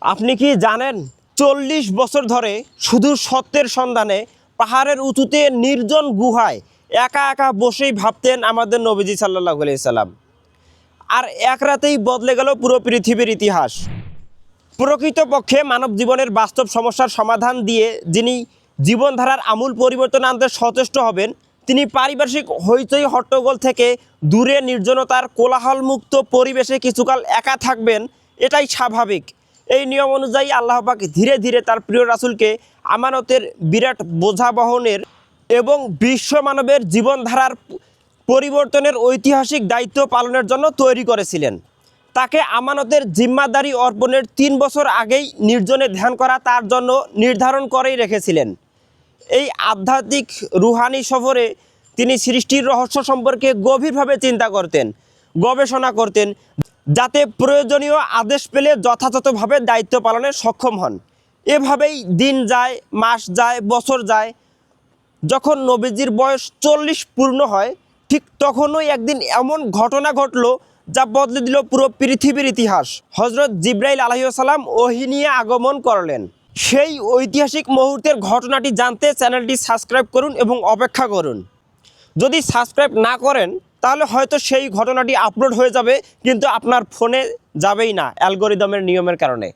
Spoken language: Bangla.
আপনি কি জানেন ৪০ বছর ধরে শুধু সত্যের সন্ধানে পাহাড়ের উঁচুতে নির্জন গুহায় একা একা বসেই ভাবতেন আমাদের নবীজি সাল্লাল্লাহু আলাইহি সাল্লাম। আর এক রাতেই বদলে গেল পুরো পৃথিবীর ইতিহাস। প্রকৃতপক্ষে মানব জীবনের বাস্তব সমস্যার সমাধান দিয়ে যিনি জীবনধারার আমূল পরিবর্তন আনতে সচেষ্ট হবেন, তিনি পারিপার্শ্বিক হইচই হট্টগোল থেকে দূরে নির্জনতার কোলাহলমুক্ত পরিবেশে কিছুকাল একা থাকবেন, এটাই স্বাভাবিক। এই নিয়ম অনুযায়ী আল্লাহ পাক ধীরে ধীরে তার প্রিয় রাসূলকে আমানতের বিরাট বোঝা বহনের এবং বিশ্ব মানবের জীবনধারার পরিবর্তনের ঐতিহাসিক দায়িত্ব পালনের জন্য তৈরি করেছিলেন। তাকে আমানতের জিম্মাদারি অর্পণের ৩ বছর আগেই নির্জনে ধ্যান করা তার জন্য নির্ধারণ করেই রেখেছিলেন। এই আধ্যাত্মিক রুহানি সফরে তিনি সৃষ্টির রহস্য সম্পর্কে গভীরভাবে চিন্তা করতেন, গবেষণা করতেন, যাতে প্রয়োজনীয় আদেশ পেলে যথাযথভাবে দায়িত্ব পালনে সক্ষম হন। এভাবেই দিন যায়, মাস যায়, বছর যায়। যখন নবীজির বয়স ৪০ পূর্ণ হয়, ঠিক তখনই একদিন এমন ঘটনা ঘটল যা বদলে দিল পুরো পৃথিবীর ইতিহাস। হজরত জিবরাইল আলাইহিস সালাম ওহী নিয়ে আগমন করলেন। সেই ঐতিহাসিক মুহূর্তের ঘটনাটি জানতে চ্যানেলটি সাবস্ক্রাইব করুন এবং অপেক্ষা করুন। যদি সাবস্ক্রাইব না করেন তাহলে হয়তো সেই ঘটনাটি আপলোড হয়ে যাবে, কিন্তু আপনার ফোনে যাবেই না অ্যালগরিদমের নিয়মের কারণে।